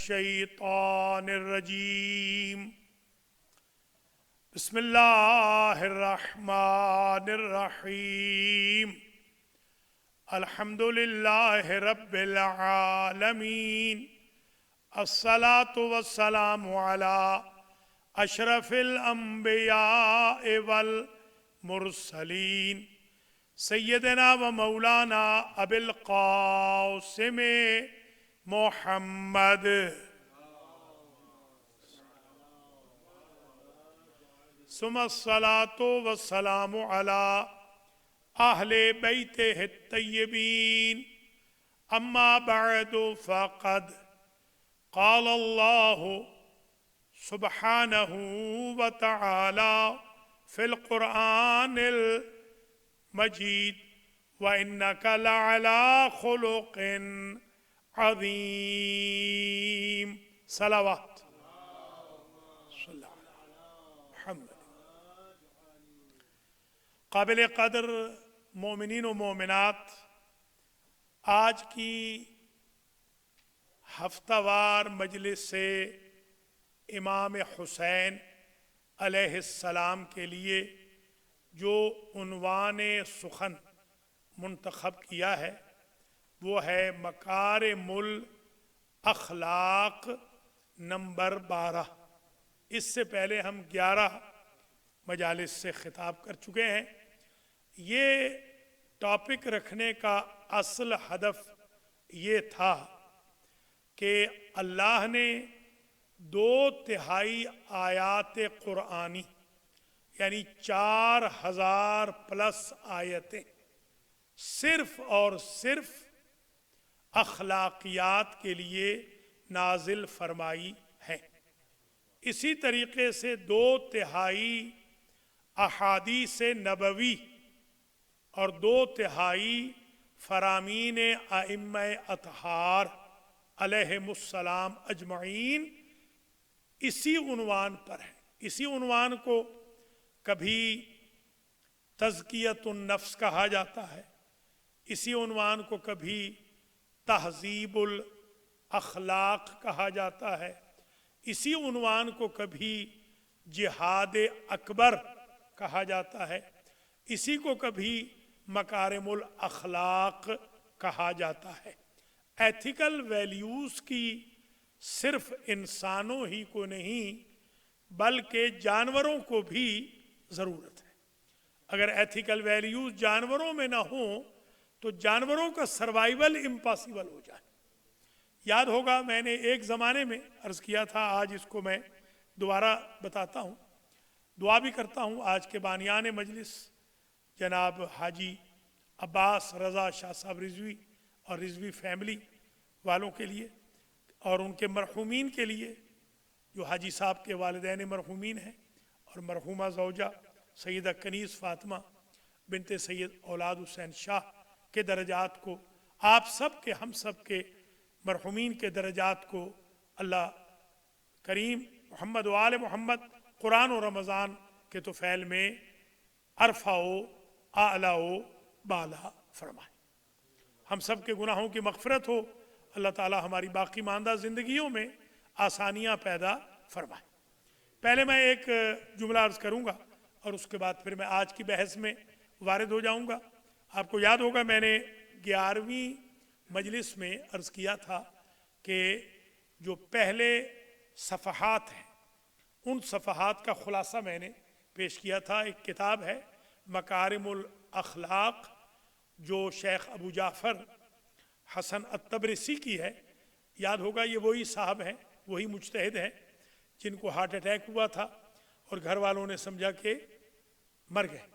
الشیطان الرجیم بسم اللہ الرحمن الرحیم الحمد للہ رب العالمین الصلاة والسلام علی اشرف الانبیاء والمرسلین سیدنا و مولانا ابی القاسم محمد ثم الصلاة والسلام علی اہل بیتہ الطیبین اما بعد فقد قال اللہ سبحانہ وتعالی فی القرآن المجید وَإِنَّكَ لَعَلَىٰ خُلُقٍ عظیم صلوات صلی اللہ علیہ محمد۔ قابل قدر مومنین و مومنات، آج کی ہفتہ وار مجلس سے امام حسین علیہ السلام کے لیے جو عنوان سخن منتخب کیا ہے وہ ہے مکارم الاخلاق نمبر 12۔ اس سے پہلے ہم 11 مجالس سے خطاب کر چکے ہیں۔ یہ ٹاپک رکھنے کا اصل ہدف یہ تھا کہ اللہ نے 2/3 آیات قرآنی یعنی 4000 پلس آیتیں صرف اور صرف اخلاقیات کے لیے نازل فرمائی ہیں۔ اسی طریقے سے 2/3 احادیث نبوی اور 2/3 فرامین ائمہ اطہار علیہم السلام اجمعین اسی عنوان پر ہے۔ اسی عنوان کو کبھی تزکیۃ النفس کہا جاتا ہے، اسی عنوان کو کبھی تہذیب الاخلاق کہا جاتا ہے، اسی عنوان کو کبھی جہاد اکبر کہا جاتا ہے، اسی کو کبھی مکارم الاخلاق کہا جاتا ہے۔ ایتھیکل ویلیوز کی صرف انسانوں ہی کو نہیں بلکہ جانوروں کو بھی ضرورت ہے۔ اگر ایتھیکل ویلیوز جانوروں میں نہ ہوں تو جانوروں کا سروائیول امپاسبل ہو جائے۔ یاد ہوگا میں نے ایک زمانے میں عرض کیا تھا، آج اس کو میں دوبارہ بتاتا ہوں، دعا بھی کرتا ہوں آج کے بانیان مجلس جناب حاجی عباس رضا شاہ صاحب رضوی اور رضوی فیملی والوں کے لیے اور ان کے مرحومین کے لیے جو حاجی صاحب کے والدین مرحومین ہیں، اور مرحومہ زوجہ سیدہ کنیز فاطمہ بنت سید اولاد حسین شاہ کے درجات کو، آپ سب کے ہم سب کے مرحومین کے درجات کو اللہ کریم محمد و آل محمد قرآن و رمضان کے طفیل میں ارفع و اعلیٰ و بالا فرمائے۔ ہم سب کے گناہوں کی مغفرت ہو، اللہ تعالی ہماری باقی ماندہ زندگیوں میں آسانیاں پیدا فرمائے۔ پہلے میں ایک جملہ عرض کروں گا اور اس کے بعد پھر میں آج کی بحث میں وارد ہو جاؤں گا۔ آپ کو یاد ہوگا میں نے 11ویں مجلس میں عرض کیا تھا کہ جو پہلے صفحات ہیں ان صفحات کا خلاصہ میں نے پیش کیا تھا۔ ایک کتاب ہے مکارم الاخلاق جو شیخ ابو جعفر حسن الطبرسی کی ہے۔ یاد ہوگا یہ وہی صاحب ہیں، وہی مجتہد ہیں جن کو ہارٹ اٹیک ہوا تھا اور گھر والوں نے سمجھا کہ مر گئے،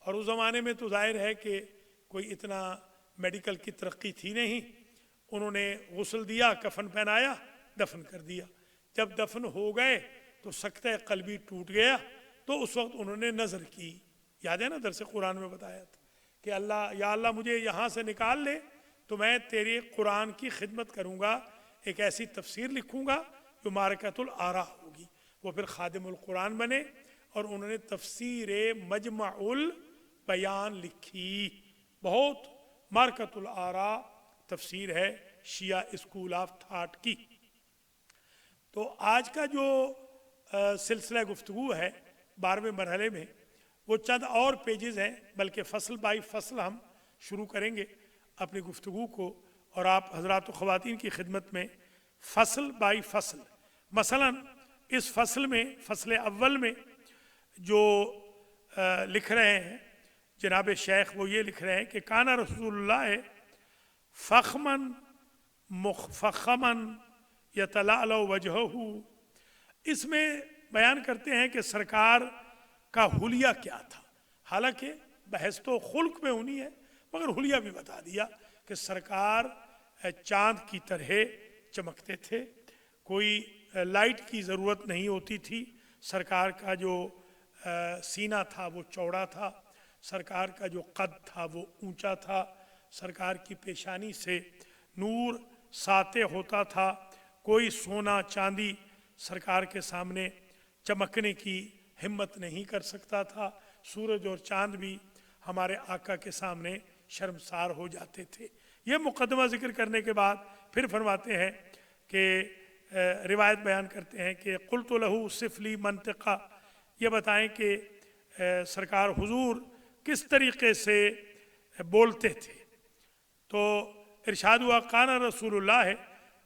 اور اس زمانے میں تو ظاہر ہے کہ کوئی اتنا میڈیکل کی ترقی تھی نہیں۔ انہوں نے غسل دیا، کفن پہنایا، دفن کر دیا۔ جب دفن ہو گئے تو سکتہ قلبی ٹوٹ گیا، تو اس وقت انہوں نے نظر کی، یاد ہے نا درس قرآن میں بتایا تھا کہ اللہ یا اللہ مجھے یہاں سے نکال لے تو میں تیرے قرآن کی خدمت کروں گا، ایک ایسی تفسیر لکھوں گا جو معرکۃ الآراء ہوگی۔ وہ پھر خادم القرآن بنے اور انہوں نے تفسیر مجمع البیان لکھی۔ بہت معرکۃ الآراء تفسیر ہے شیعہ اسکول آف تھاٹ کی۔ تو آج کا جو سلسلہ گفتگو ہے 12ویں مرحلے میں وہ چند اور پیجز ہیں، بلکہ فصل بائی فصل ہم شروع کریں گے اپنی گفتگو کو، اور آپ حضرات و خواتین کی خدمت میں فصل بائی فصل، مثلا اس فصل میں، فصل اول میں جو لکھ رہے ہیں جناب شیخ، وہ یہ لکھ رہے ہیں کہ کانا رسول اللہ فخمن مفخمن یتلألأ وجہہ، اس میں بیان کرتے ہیں کہ سرکار کا حلیہ کیا تھا. حالانکہ بحث تو خلق میں ہونی ہے، مگر حلیہ بھی بتا دیا کہ سرکار چاند کی طرح چمکتے تھے، کوئی لائٹ کی ضرورت نہیں ہوتی تھی. سرکار کا جو سینہ تھا وہ چوڑا تھا، سرکار کا جو قد تھا وہ اونچا تھا، سرکار کی پیشانی سے نور ساطع ہوتا تھا. کوئی سونا چاندی سرکار کے سامنے چمکنے کی ہمت نہیں کر سکتا تھا. سورج اور چاند بھی ہمارے آقا کے سامنے شرمسار ہو جاتے تھے. یہ مقدمہ ذکر کرنے کے بعد پھر فرماتے ہیں کہ روایت بیان کرتے ہیں کہ قلت لہو صف لی منطقہ، یہ بتائیں کہ سرکار حضور کس طریقے سے بولتے تھے. تو ارشاد ہوا کان رسول اللہ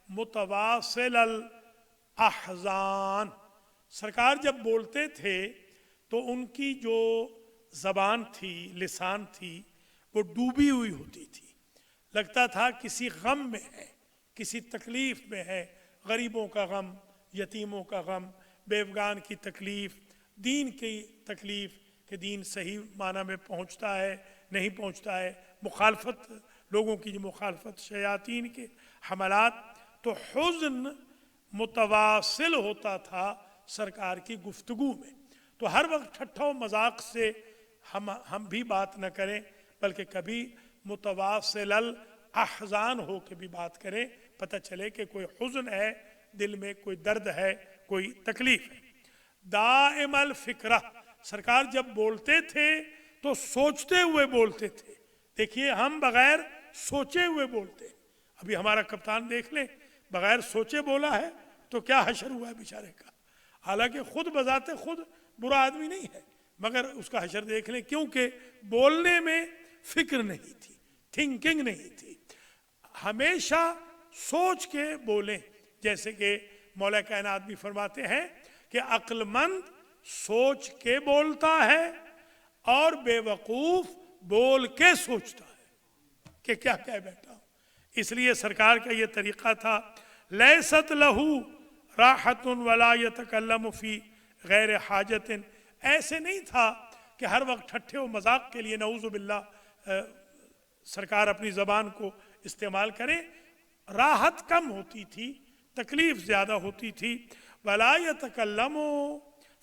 متواصل الاحزان، سرکار جب بولتے تھے تو ان کی جو زبان تھی، لسان تھی، وہ ڈوبی ہوئی ہوتی تھی. لگتا تھا کسی غم میں ہے، کسی تکلیف میں ہے. غریبوں کا غم، یتیموں کا غم، بیوگان کی تکلیف، دین کی تکلیف کہ دین صحیح معنی میں پہنچتا ہے نہیں پہنچتا ہے، مخالفت، لوگوں کی جو مخالفت، شیاطین کے حملات. تو حزن متواصل ہوتا تھا سرکار کی گفتگو میں. تو ہر وقت ٹھٹھا و مذاق سے ہم بھی بات نہ کریں، بلکہ کبھی متواصل الاحزان ہو کے بھی بات کریں، پتہ چلے کہ کوئی حزن ہے دل میں، کوئی درد ہے، کوئی تکلیف ہے. دائم الفکرہ، سرکار جب بولتے تھے تو سوچتے ہوئے بولتے تھے. دیکھیے ہم بغیر سوچے ہوئے بولتے ہیں. ابھی ہمارا کپتان دیکھ لیں، بغیر سوچے بولا ہے تو کیا حشر ہوا ہے بیچارے کا. حالانکہ خود بذات خود برا آدمی نہیں ہے، مگر اس کا حشر دیکھ لیں، کیونکہ بولنے میں فکر نہیں تھی، تھنکنگ نہیں تھی. ہمیشہ سوچ کے بولیں. جیسے کہ مولا کائنات بھی فرماتے ہیں کہ عقل مند سوچ کے بولتا ہے اور بے وقوف بول کے سوچتا ہے کہ کیا کہہ بیٹھا ہوں. اس لیے سرکار کا یہ طریقہ تھا. لیست لہو راحت ولا یتکلم فی غیر حاجت، ایسے نہیں تھا کہ ہر وقت ٹھٹھے و مذاق کے لیے نعوذ باللہ سرکار اپنی زبان کو استعمال کریں. راحت کم ہوتی تھی، تکلیف زیادہ ہوتی تھی. ولا یتکلم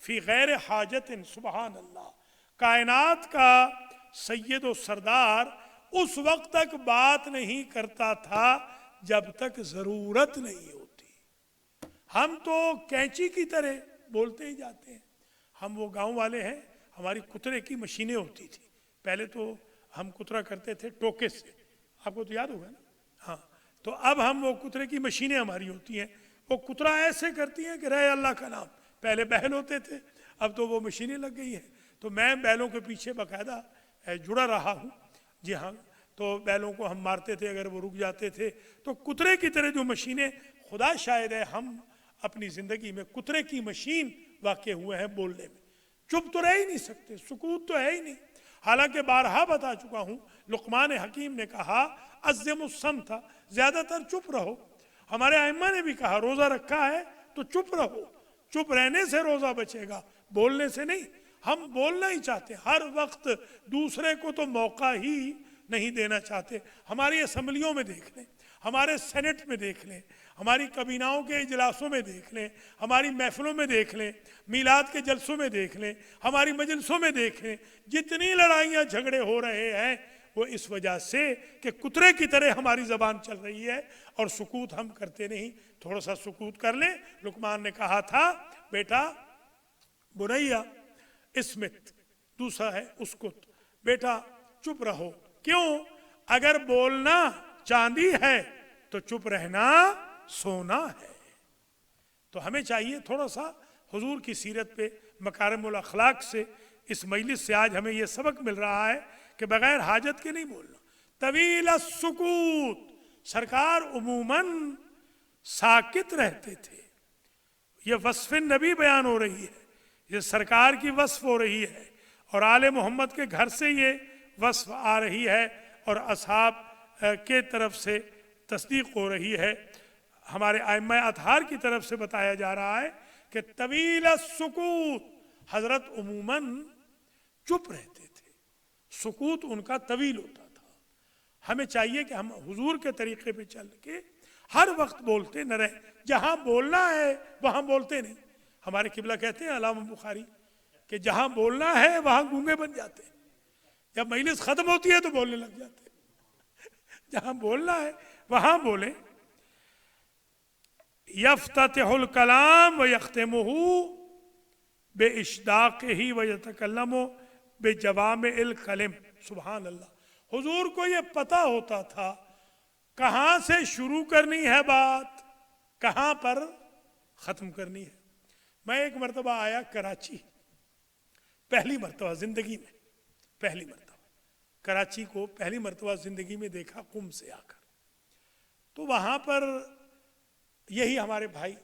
فی غیر حاجت، سبحان اللہ. کائنات کا سید و سردار اس وقت تک بات نہیں کرتا تھا جب تک ضرورت نہیں ہوتی. ہم تو کینچی کی طرح بولتے ہی جاتے ہیں. ہم وہ گاؤں والے ہیں، ہماری کترے کی مشینیں ہوتی تھی. پہلے تو ہم کترا کرتے تھے ٹوکے سے، آپ کو تو یاد ہوگا نا. ہاں، تو اب ہم وہ کترے کی مشینیں ہماری ہوتی ہیں، وہ کترا ایسے کرتی ہیں کہ رہے اللہ کا نام. پہلے بیل ہوتے تھے، اب تو وہ مشینیں لگ گئی ہیں. تو میں بیلوں کے پیچھے باقاعدہ جڑا رہا ہوں. جی ہاں، تو بیلوں کو ہم مارتے تھے، اگر وہ رک جاتے تھے تو کترے کی طرح جو مشینیں، خدا شاہد ہے ہم اپنی زندگی میں کترے کی مشین واقع ہوئے ہیں بولنے میں. چپ تو رہ ہی نہیں سکتے، سکوت تو ہے ہی نہیں. حالانکہ بارہا بتا چکا ہوں، لقمان حکیم نے کہا عزم الصمت، زیادہ تر چپ رہو. ہمارے ائمہ نے بھی کہا روزہ رکھا ہے تو چپ رہو. چپ رہنے سے روزہ بچے گا، بولنے سے نہیں. ہم بولنا ہی چاہتے، ہر وقت دوسرے کو تو موقع ہی نہیں دینا چاہتے. ہماری اسمبلیوں میں دیکھ لیں، ہمارے سینٹ میں دیکھ لیں، ہماری کابیناؤں کے اجلاسوں میں دیکھ لیں، ہماری محفلوں میں دیکھ لیں، میلاد کے جلسوں میں دیکھ لیں، ہماری مجلسوں میں دیکھ لیں. جتنی لڑائیاں جھگڑے ہو رہے ہیں وہ اس وجہ سے کہ کترے کی طرح ہماری زبان چل رہی ہے اور سکوت ہم کرتے نہیں. تھوڑا سا سکوت کر لیں. لقمان نے کہا تھا بیٹا بنیا اسمت، دوسرا ہے اسکت، بیٹا چپ رہو. کیوں؟ اگر بولنا چاندی ہے تو چپ رہنا سونا ہے. تو ہمیں چاہیے تھوڑا سا حضور کی سیرت پہ، مکارم الاخلاق سے، اس مجلس سے آج ہمیں یہ سبق مل رہا ہے کہ بغیر حاجت کے نہیں بولنا۔ طویل السکوت، سرکار عموماً ساکت رہتے تھے۔ یہ وصف نبی بیان ہو رہی ہے، یہ سرکار کی وصف ہو رہی ہے، اور آل محمد کے گھر سے یہ وصف آ رہی ہے اور اصحاب کے طرف سے تصدیق ہو رہی ہے۔ ہمارے ائمہ اطہار کی طرف سے بتایا جا رہا ہے کہ طویل السکوت، حضرت عموماً چپ رہتے تھے، سکوت ان کا طویل ہوتا تھا۔ ہمیں چاہیے کہ ہم حضور کے طریقے پہ چل کے ہر وقت بولتے نہ رہیں، جہاں بولنا ہے وہاں بولتے نہیں۔ ہمارے قبلہ کہتے ہیں علامہ بخاری کہ جہاں بولنا ہے وہاں گونگے بن جاتے ہیں، جب مجلس ختم ہوتی ہے تو بولنے لگ جاتے ہیں۔ جہاں بولنا ہے وہاں بولیں۔ یفتتح الکلام ویختمہ باشداقہ ویتکلم بجوامع الکلم۔ سبحان اللہ، حضور کو یہ پتہ ہوتا تھا کہاں سے شروع کرنی ہے بات، کہاں پر ختم کرنی ہے۔ میں ایک مرتبہ آیا کراچی، پہلی مرتبہ زندگی میں، پہلی مرتبہ کراچی کو پہلی مرتبہ زندگی میں دیکھا قم سے آ کر۔ تو وہاں پر یہی ہمارے بھائی،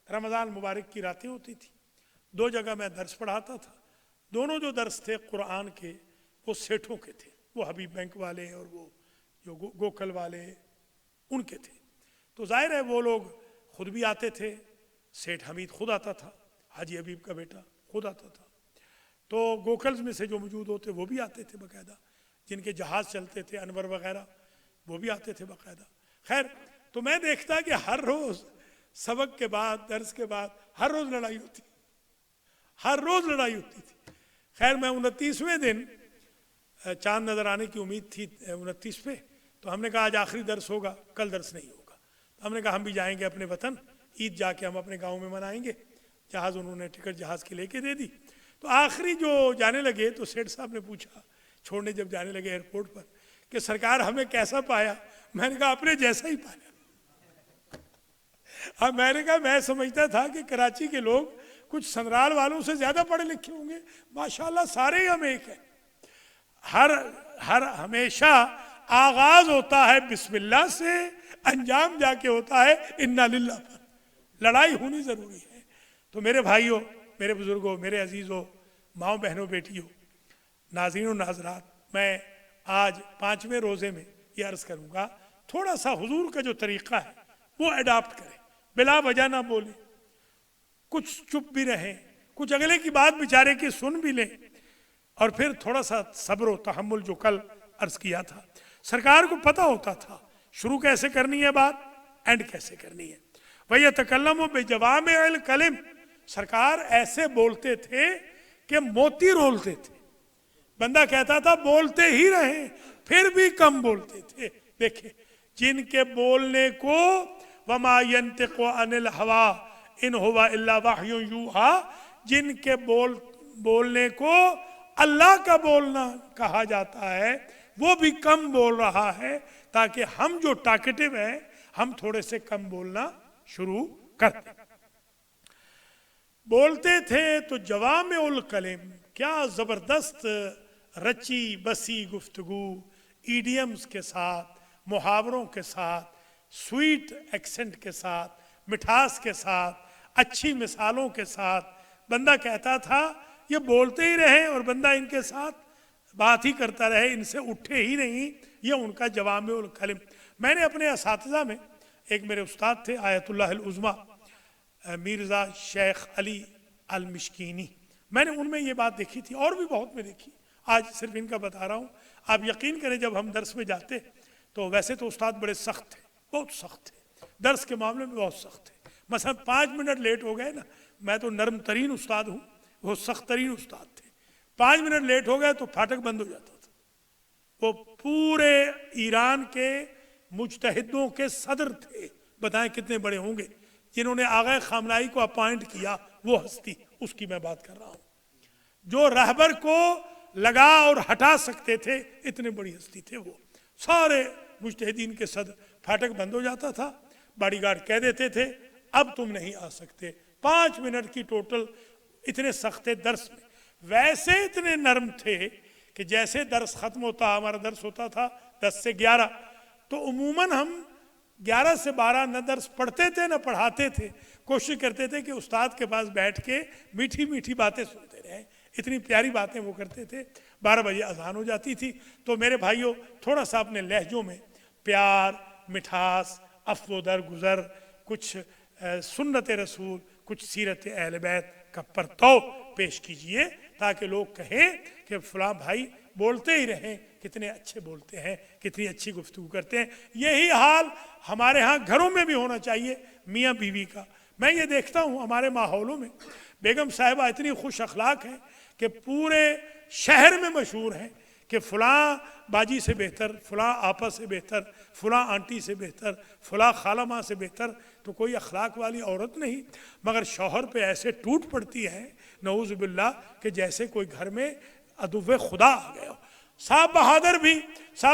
رمضان مبارک کی راتیں ہوتی تھی، دو جگہ میں درس پڑھاتا تھا، دونوں جو درس تھے قرآن کے وہ سیٹھوں کے تھے، وہ حبیب بینک والے اور وہ جو گوکل والے ان کے تھے۔ تو ظاہر ہے وہ لوگ خود بھی آتے تھے، سیٹھ حمید خود آتا تھا، حاجی حبیب کا بیٹا خود آتا تھا، تو گوکلز میں سے جو موجود ہوتے وہ بھی آتے تھے باقاعدہ، جن کے جہاز چلتے تھے انور وغیرہ وہ بھی آتے تھے باقاعدہ۔ خیر، تو میں دیکھتا کہ ہر روز سبق کے بعد، درس کے بعد ہر روز لڑائی ہوتی، ہر روز لڑائی ہوتی تھی۔ خیر میں 29ویں دن چاند نظر آنے کی امید تھی 29 پہ، تو ہم نے کہا آج آخری درس ہوگا، کل درس نہیں ہوگا۔ تو ہم نے کہا ہم بھی جائیں گے اپنے وطن، عید جا کے ہم اپنے گاؤں میں منائیں گے۔ جہاز انہوں نے ٹکٹ جہاز کی لے کے دے دی۔ تو آخری جو جانے لگے تو سیٹھ صاحب نے پوچھا، چھوڑنے جب جانے لگے ایئرپورٹ پر، کہ سرکار ہمیں کیسا پایا؟ میں نے کہا اپنے جیسا ہی پایا۔ اب میں نے کہا میں سمجھتا تھا کہ کراچی کے لوگ کچھ سنرال والوں سے زیادہ پڑھے لکھے ہوں گے، ماشاءاللہ سارے ہی ہم ایک ہیں۔ ہر ہمیشہ آغاز ہوتا ہے بسم اللہ سے، انجام جا کے ہوتا ہے انا للہ پر۔ لڑائی ہونی ضروری ہے۔ تو میرے بھائیوں، میرے بزرگوں، میرے عزیزوں، ماؤں بہنوں، بیٹیوں، ناظرین و ناظرات، میں آج 5ویں روزے میں یہ عرض کروں گا، تھوڑا سا حضور کا جو طریقہ ہے وہ اڈاپٹ کریں، بلا وجہ نہ بولیں، کچھ چپ بھی رہیں، کچھ اگلے کی بات بیچارے کی سن بھی لیں، اور پھر تھوڑا سا صبر و تحمل جو کل عرض کیا تھا۔ سرکار کو پتہ ہوتا تھا شروع کیسے کرنی ہے بات، اینڈ کیسے کرنی ہے۔ وَيَتَكَلَّمُ بِجَوَامِعِ الْكَلِمِ، سرکار ایسے بولتے تھے کہ موتی رولتے تھے۔ بندہ کہتا تھا بولتے ہی رہیں، پھر بھی کم بولتے تھے۔ دیکھیں جن کے بولنے کو وَمَا يَنْتِقُ عَنِ الْهَوَىٰ إِنْ هُوَ إِلَّا وَحْيٌ يُوحَىٰ، جن کے بولنے کو اللہ کا بولنا کہا جاتا ہے، وہ بھی کم بول رہا ہے، تاکہ ہم جو ٹاکٹیو ہیں ہم تھوڑے سے کم بولنا شروع کر دیں۔ بولتے تھے تو جوامع الکلم، کیا زبردست رچی بسی گفتگو، ایڈیمز کے ساتھ، محاوروں کے ساتھ، سویٹ ایکسنٹ کے ساتھ، مٹھاس کے ساتھ، اچھی مثالوں کے ساتھ، بندہ کہتا تھا یہ بولتے ہی رہیں اور بندہ ان کے ساتھ بات ہی کرتا رہے، ان سے اٹھے ہی نہیں، یہ ان کا جوامع الکلم۔ میں نے اپنے اساتذہ میں ایک میرے استاد تھے آیت اللہ العظمیٰ مرزا شیخ علی المشکینی، میں نے ان میں یہ بات دیکھی تھی، اور بھی بہت میں دیکھی، آج صرف ان کا بتا رہا ہوں۔ آپ یقین کریں جب ہم درس میں جاتے تو ویسے تو استاد بڑے سخت تھے، بہت سخت تھے، درس کے معاملے میں بہت سخت تھے۔ مثلا 5 منٹ لیٹ ہو گئے نا، میں تو نرم ترین استاد ہوں، وہ سخت ترین استاد تھے، 5 منٹ لیٹ ہو گئے تو پھاٹک بند ہو جاتا تھا۔ وہ پورے ایران کے مجتہدوں کے صدر تھے، بتائیں کتنے بڑے ہوں گے، جنہوں نے آغا خامنائی کو اپوائنٹ کیا، وہ ہستی، اس کی میں بات کر رہا ہوں، جو رہبر کو لگا اور ہٹا سکتے تھے، اتنے بڑی ہستی تھے وہ۔ سارے مجتہدین کے صدر، پھاٹک بند ہو جاتا تھا، باڈی گارڈ کہہ دیتے تھے اب تم نہیں آ سکتے. 5 منٹ کی ٹوٹل اتنے سخت درس میں. ویسے اتنے نرم تھے کہ جیسے درس ختم ہوتا, ہمارا درس ہوتا تھا 10 سے 11, تو عموماً ہم 11 سے 12 نہ درس پڑھتے تھے نہ پڑھاتے تھے. کوشش کرتے تھے کہ استاد کے پاس بیٹھ کے میٹھی میٹھی باتیں سنتے رہیں. اتنی پیاری باتیں وہ کرتے تھے. 12 بجے اذان ہو جاتی تھی تو میرے بھائیوں تھوڑا سا اپنے لہجوں میں پیار, مٹھاس, عفو درگزر, کچھ سنت رسول, کچھ سیرت اہل بیت کا پرتو پیش کیجئے تاکہ لوگ کہیں کہ فلاں بھائی بولتے ہی رہیں, کتنے اچھے بولتے ہیں, کتنی اچھی گفتگو کرتے ہیں. یہی حال ہمارے ہاں گھروں میں بھی ہونا چاہیے میاں بیوی کا. میں یہ دیکھتا ہوں ہمارے ماحولوں میں بیگم صاحبہ اتنی خوش اخلاق ہیں کہ پورے شہر میں مشہور ہیں کہ فلاں باجی سے بہتر, فلاں آپا سے بہتر, فلاں آنٹی سے بہتر, فلاں خالہ ماں سے بہتر تو کوئی اخلاق والی عورت نہیں. مگر شوہر پہ ایسے ٹوٹ پڑتی ہے نعوذ باللہ کہ جیسے کوئی گھر میں عدو خدا آ گیا ہو. صاحب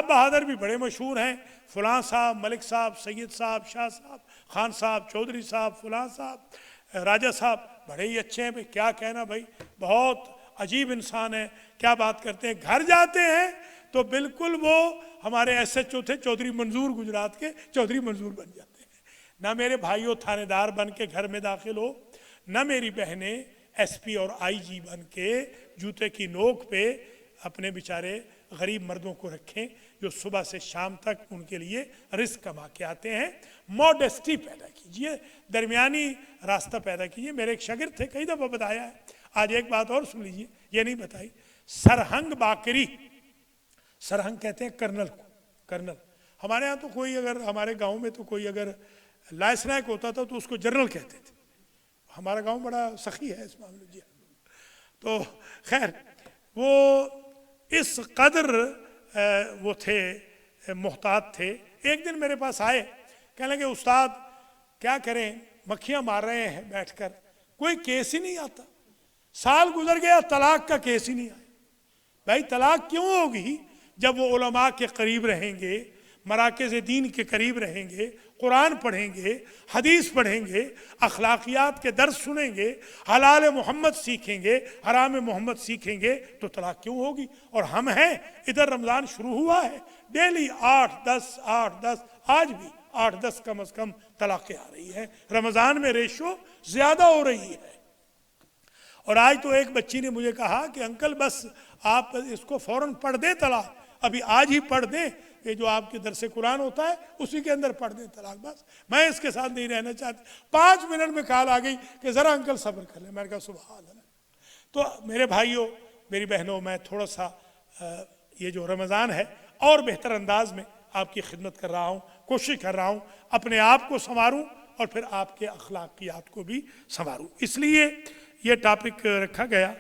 بہادر بھی بڑے مشہور ہیں. فلاں صاحب, ملک صاحب, سید صاحب, شاہ صاحب, خان صاحب, چودھری صاحب, فلاں صاحب, راجہ صاحب بڑے ہی اچھے ہیں. کیا کہنا بھائی, بہت عجیب انسان ہے, کیا بات کرتے ہیں. گھر جاتے ہیں تو بالکل وہ ہمارے ایس ایچ او تھے چودھری منظور, گجرات کے چودھری منظور بن جاتے ہیں. نہ میرے بھائیوں تھانے دار بن کے گھر میں داخل ہو, نہ میری بہنیں ایس پی اور آئی جی بن کے جوتے کی نوک پہ اپنے بیچارے غریب مردوں کو رکھیں جو صبح سے شام تک ان کے لیے رزق کما کے آتے ہیں. موڈسٹی پیدا کیجئے, درمیانی راستہ پیدا کیجئے. میرے ایک شاگرد تھے, کئی دفعہ بتایا ہے, آج ایک بات اور سن لیجئے, یہ نہیں بتائی. سرہنگ باقری, سرہنگ کہتے ہیں کرنل کو, کرنل. ہمارے ہاں تو کوئی اگر, ہمارے گاؤں میں تو کوئی اگر لائس نائک ہوتا تھا تو اس کو جنرل کہتے تھے. ہمارا گاؤں بڑا سخی ہے اس معاملے میں. تو خیر وہ اس قدر وہ تھے, محتاط تھے. ایک دن میرے پاس آئے, کہنے لگے استاد کیا کریں, مکھیاں مار رہے ہیں بیٹھ کر, کوئی کیس ہی نہیں آتا. سال گزر گیا, طلاق کا کیس ہی نہیں آیا. بھائی طلاق کیوں ہوگی جب وہ علماء کے قریب رہیں گے, مراکز دین کے قریب رہیں گے, قرآن پڑھیں گے, حدیث پڑھیں گے, اخلاقیات کے درس سنیں گے, حلال محمد سیکھیں گے, حرام محمد سیکھیں گے, تو طلاق کیوں ہوگی. اور ہم ہیں ادھر رمضان شروع ہوا ہے, ڈیلی 8-10 آج بھی 8-10 کم از کم طلاقیں آ رہی ہیں. رمضان میں ریشو زیادہ ہو رہی ہے. اور آج تو ایک بچی نے مجھے کہا کہ انکل بس آپ اس کو فوراً پڑھ دیں طلاق, ابھی آج ہی پڑھ دیں, یہ جو آپ کے درس قرآن ہوتا ہے اسی کے اندر پڑھ دیں طلاق. بس میں اس کے ساتھ نہیں رہنا چاہتی. 5 منٹ میں کال آ گئی کہ ذرا انکل صبر کر لیں. میں نے کہا سبحان اللہ. تو میرے بھائیوں, میری بہنوں, میں تھوڑا سا یہ جو رمضان ہے اور بہتر انداز میں آپ کی خدمت کر رہا ہوں, کوشش کر رہا ہوں اپنے آپ کو سنواروں اور پھر آپ کے اخلاقیات کو بھی سنواروں. اس لیے یہ ٹاپک رکھا گیا.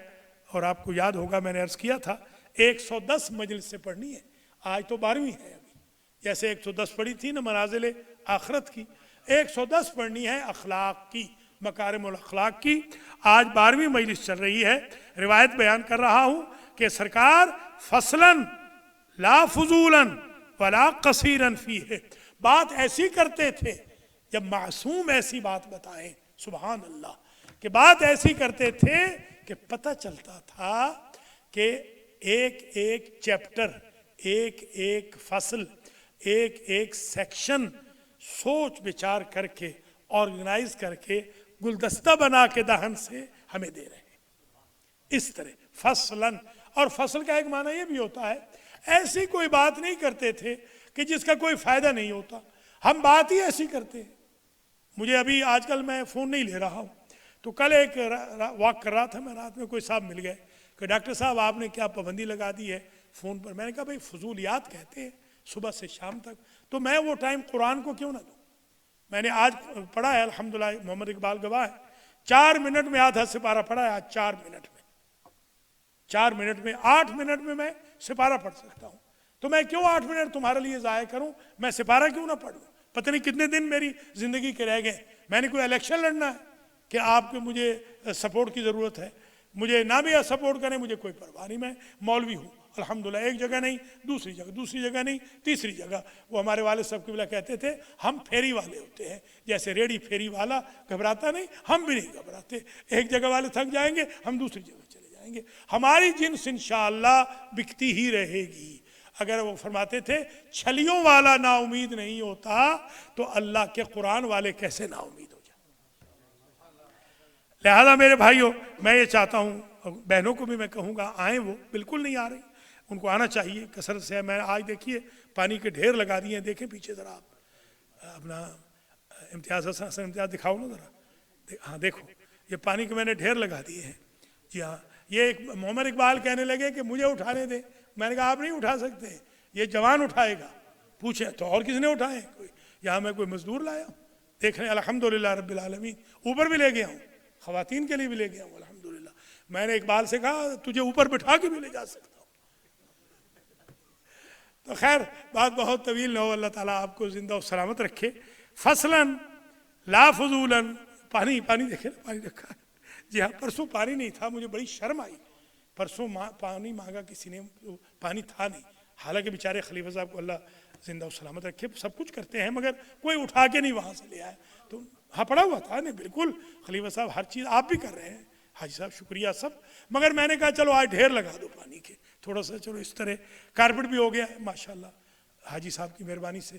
اور آپ کو یاد ہوگا میں نے عرض کیا تھا 110 مجلس سے پڑھنی ہے. آج تو 12ویں ہے ابھی, جیسے 110 پڑھی تھی نا منازل آخرت کی, 110 پڑھنی ہے اخلاق کی, مکارم الاخلاق کی. آج 12ویں مجلس چل رہی ہے. روایت بیان کر رہا ہوں کہ سرکار فصلاً لا فضولاً ولا قصیراً فیہ, بات ایسی کرتے تھے جب معصوم ایسی بات بتائیں, سبحان اللہ, کہ بات ایسی کرتے تھے کہ پتہ چلتا تھا کہ ایک ایک چیپٹر, ایک ایک فصل, ایک ایک سیکشن سوچ بچار کر کے آرگنائز کر کے گلدستہ بنا کے دہن سے ہمیں دے رہے ہیں. اس طرح فصلاً, اور فصل کا ایک معنی یہ بھی ہوتا ہے ایسی کوئی بات نہیں کرتے تھے کہ جس کا کوئی فائدہ نہیں ہوتا. ہم بات ہی ایسی کرتے ہیں. مجھے ابھی آج کل میں فون نہیں لے رہا ہوں, تو کل ایک واک کر رہا تھا میں, رات میں کوئی صاحب مل گئے کہ ڈاکٹر صاحب آپ نے کیا پابندی لگا دی ہے فون پر. میں نے کہا بھائی فضولیات کہتے ہیں صبح سے شام تک, تو میں وہ ٹائم قرآن کو کیوں نہ دوں. میں نے آج پڑھا ہے الحمدللہ, محمد اقبال گواہ ہے, 4 منٹ میں آدھا سپارہ پڑھا ہے. آج 4 منٹ میں, 4 منٹ میں, 8 منٹ میں میں سپارہ پڑھ سکتا ہوں. تو میں کیوں 8 منٹ تمہارے لیے ضائع کروں, میں سپارہ کیوں نہ پڑھ لوں. پتہ نہیں کتنے دن میری زندگی کے رہ گئے. میں نے کوئی الیکشن لڑنا ہے کہ آپ کو مجھے سپورٹ کی ضرورت ہے. مجھے نہ بھی سپورٹ کریں, مجھے کوئی پرواہ نہیں, میں مولوی ہوں, الحمدللہ ایک جگہ نہیں دوسری جگہ نہیں تیسری جگہ. وہ ہمارے والد صاحب قبلہ کہتے تھے ہم پھیری والے ہوتے ہیں، جیسے ریڑھی پھیری والا گھبراتا نہیں، ہم بھی نہیں گھبراتے. ایک جگہ والے تھک جائیں گے ہم دوسری جگہ چلے جائیں گے. ہماری جنس انشاءاللہ بکتی ہی رہے گی. اگر وہ فرماتے تھے چھلیوں والا نا امید نہیں ہوتا تو اللہ کے قرآن والے کیسے نا امید ہو جائیں. لہذا میرے بھائیوں میں یہ چاہتا ہوں، بہنوں کو بھی میں کہوں گا آئیں، وہ بالکل نہیں آ رہی، ان کو آنا چاہیے کثرت سے. میں آج دیکھیے پانی کے ڈھیر لگا دیے ہیں، دیکھیں پیچھے ذرا آپ اپنا امتیاز حسن امتیاز دکھاؤ نا ذرا. ہاں دیکھو یہ پانی کے میں نے ڈھیر لگا دیے ہیں. جی ہاں، یہ ایک محمد اقبال کہنے لگے کہ مجھے اٹھانے دیں. میں نے کہا آپ نہیں اٹھا سکتے، یہ جوان اٹھائے گا. پوچھیں تو اور کس نے اٹھائے؟ کوئی یہاں میں کوئی مزدور لایا ہوں. دیکھ رہے ہیں الحمدللہ رب العالمین، اوپر بھی لے گیا ہوں، خواتین کے لیے بھی لے گیا ہوں الحمدللہ. میں نے اقبال سے کہا تجھے اوپر بٹھا کے بھی لے جا سکتا ہوں. تو خیر بات بہت طویل نہ ہو، اللہ تعالیٰ آپ کو زندہ و سلامت رکھے. فصلاً لا فضولاً، پانی دیکھیں نا، پانی رکھا ہے. جی ہاں، پرسوں پانی نہیں تھا، مجھے بڑی شرم آئی. پرسوں پانی مانگا کسی نے، پانی تھا نہیں. حالانکہ بیچارے خلیفہ صاحب کو اللہ زندہ و سلامت رکھے، سب کچھ کرتے ہیں، مگر کوئی اٹھا کے نہیں وہاں سے لے آیا. تو ہاں پڑا ہوا تھا نہیں، بالکل خلیفہ صاحب ہر چیز آپ بھی کر رہے ہیں، حاجی صاحب شکریہ سب. مگر میں نے کہا چلو آج ڈھیر لگا دو پانی کے، تھوڑا سا چلو اس طرح. کارپٹ بھی ہو گیا ہے ماشاءاللہ حاجی صاحب کی مہربانی سے.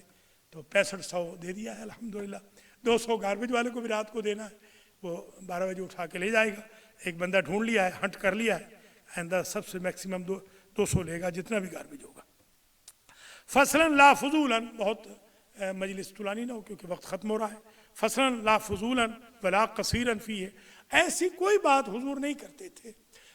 تو 6500 دے دیا ہے الحمدللہ. 200 گاربیج والے کو بھی رات کو دینا ہے، وہ 12 بجے اٹھا کے لے جائے گا. ایک بندہ ڈھونڈ لیا ہے، ہنٹ کر لیا ہے، آئندہ سب سے میکسیمم 200 لے گا جتنا بھی گاربیج ہوگا. فصلاً لا فضولاً، بہت مجلس طولانی نہ ہو کیونکہ وقت ختم ہو رہا ہے. فصلاً لا فضولاً ولا قصیراً فیہ، ایسی کوئی بات حضور نہیں کرتے تھے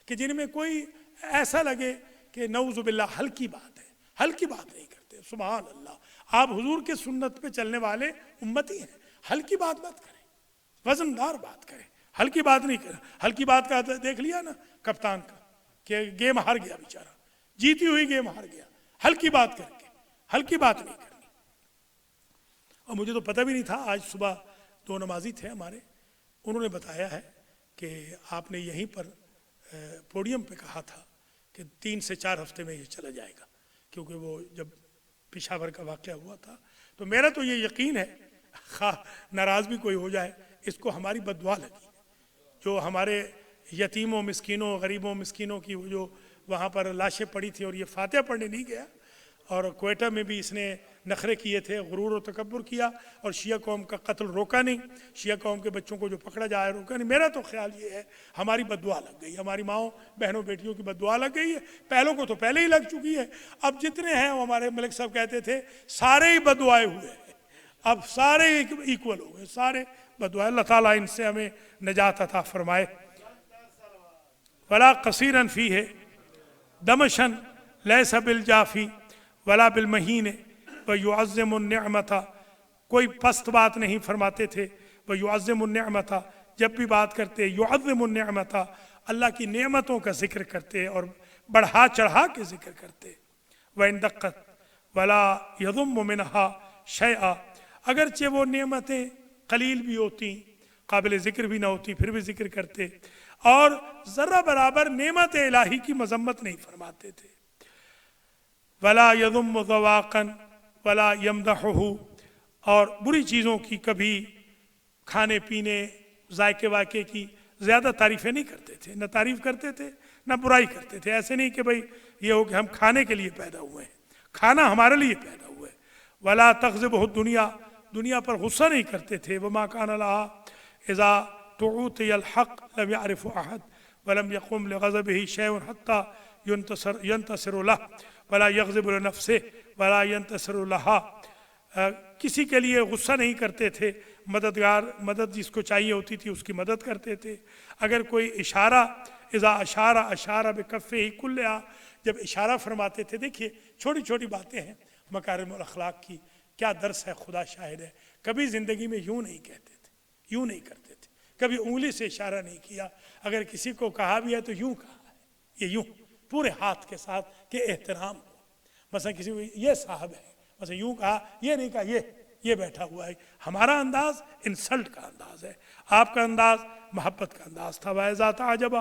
کہ جن میں کوئی ایسا لگے کہ نعوذ باللہ ہلکی بات ہے. ہلکی بات نہیں کرتے، سبحان اللہ. آپ حضور کے سنت پہ چلنے والے امتی ہیں، ہلکی بات مت کریں، وزندار بات کریں، ہلکی بات نہیں کریں. ہلکی بات کا دیکھ لیا نا کپتان کا کہ گیم ہار گیا بیچارہ، جیتی ہوئی گیم ہار گیا ہلکی بات کر کے. ہلکی بات نہیں کرنی. اور مجھے تو پتہ بھی نہیں تھا، آج صبح 2 نمازی تھے ہمارے، انہوں نے بتایا ہے کہ آپ نے یہیں پر پوڈیم پہ کہا تھا کہ 3 سے 4 ہفتے میں یہ چلا جائے گا، کیونکہ وہ جب پشاور کا واقعہ ہوا تھا. تو میرا تو یہ یقین ہے، خواہ ناراض بھی کوئی ہو جائے، اس کو ہماری بد دعا لگی. جو ہمارے یتیموں مسکینوں غریبوں مسکینوں کی وہ جو وہاں پر لاشیں پڑی تھیں، اور یہ فاتحہ پڑھنے نہیں گیا، اور کوئٹہ میں بھی اس نے نخرے کیے تھے، غرور و تکبر کیا، اور شیعہ قوم کا قتل روکا نہیں، شیعہ قوم کے بچوں کو جو پکڑا جائے روکا نہیں. میرا تو خیال یہ ہے ہماری بد دعا لگ گئی، ہماری ماؤں بہنوں بیٹیوں کی بد دعا لگ گئی ہے. پہلوں کو تو پہلے ہی لگ چکی ہے، اب جتنے ہیں وہ ہمارے ملک صاحب کہتے تھے سارے ہی بد دعائے ہوئے ہیں، اب سارے ایکول ہو گئے، سارے بد دعائے. اللہ تعالیٰ ان سے ہمیں نجات عطا فرمائے. ولا قصیراً فیہ دمشن لیس بالجافی ولا بالمہین ویعظم النعمت، کوئی پست بات نہیں فرماتے تھے. ویعظم النعمت، جب بھی بات کرتے یعظم النعمت، اللہ کی نعمتوں کا ذکر کرتے اور بڑھا چڑھا کے ذکر کرتے. وَإِن دَقَّتْ وَلَا يَضُمُّ مِنْهَا شَيْئًا، اگرچہ وہ نعمتیں قلیل بھی ہوتی، قابل ذکر بھی نہ ہوتی، پھر بھی ذکر کرتے، اور ذرہ برابر نعمت الہی کی مذمت نہیں فرماتے تھے. ولا یضم ذواقا ولا یمدحہ، اور بری چیزوں کی کبھی کھانے پینے ذائقے واقعے کی زیادہ تعریفیں نہیں کرتے تھے، نہ تعریف کرتے تھے نہ برائی کرتے تھے. ایسے نہیں کہ بھئی یہ ہو کہ ہم کھانے کے لیے پیدا ہوئے ہیں، کھانا ہمارے لیے پیدا ہوا ہے. ولا تغضبہ الدنیا، دنیا پر غصہ نہیں کرتے تھے. وما کان لها اذا تعوتی الحق لم يعرف احد ولم يقم لغضبه شيء حتى ينتصر له ولا يغضب لنفسه ولا ينتصر لها، کسی کے لیے غصہ نہیں کرتے تھے، مددگار مدد جس کو چاہیے ہوتی تھی اس کی مدد کرتے تھے. اگر کوئی اشارہ اذا اشارہ بکفہ کلھا، جب اشارہ فرماتے تھے. دیکھیے چھوٹی چھوٹی باتیں ہیں مکارم الاخلاق کی، کیا درس ہے، خدا شاہد ہے. کبھی زندگی میں یوں نہیں کہتے تھے، یوں نہیں کرتے تھے، کبھی انگلی سے اشارہ نہیں کیا. اگر کسی کو کہا بھی ہے تو یوں کہا ہے، یہ یوں پورے ہاتھ کے ساتھ کہ احترام ہو. مثلا کسی کو یہ صاحب ہے، مثلا یوں کہا، یہ نہیں کہا یہ بیٹھا ہوا ہے. ہمارا انداز انسلٹ کا انداز ہے، آپ کا انداز محبت کا انداز تھا. وَإِذَا تَعْجَبَ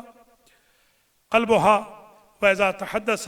قَلْبُهَا وَإِذَا تَحَدَّثَ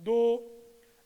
2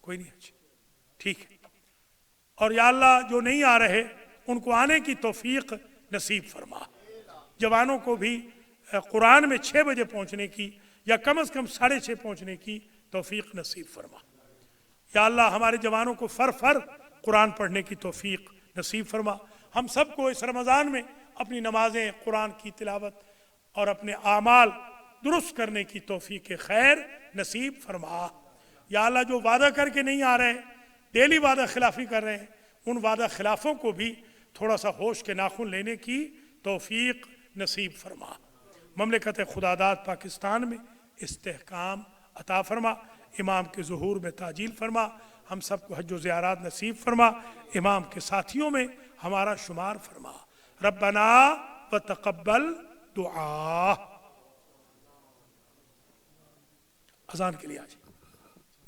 کوئی نہیں اچھا ٹھیک ہے. اور یا اللہ جو نہیں آ رہے ان کو آنے کی توفیق نصیب فرما. جوانوں کو بھی قرآن میں 6 بجے پہنچنے کی یا کم از کم 6:30 پہنچنے کی توفیق نصیب فرما. یا اللہ ہمارے جوانوں کو فر قرآن پڑھنے کی توفیق نصیب فرما. ہم سب کو اس رمضان میں اپنی نمازیں، قرآن کی تلاوت اور اپنے اعمال درست کرنے کی توفیق خیر نصیب فرما. یا اللہ جو وعدہ کر کے نہیں آ رہے ہیں، ڈیلی وعدہ خلافی کر رہے ہیں، ان وعدہ خلافوں کو بھی تھوڑا سا ہوش کے ناخن لینے کی توفیق نصیب فرما. مملکت خداداد پاکستان میں استحکام عطا فرما. امام کے ظہور میں تعجیل فرما. ہم سب کو حج و زیارات نصیب فرما. امام کے ساتھیوں میں ہمارا شمار فرما. ربنا وتقبل دعا. اذان کے لیے آج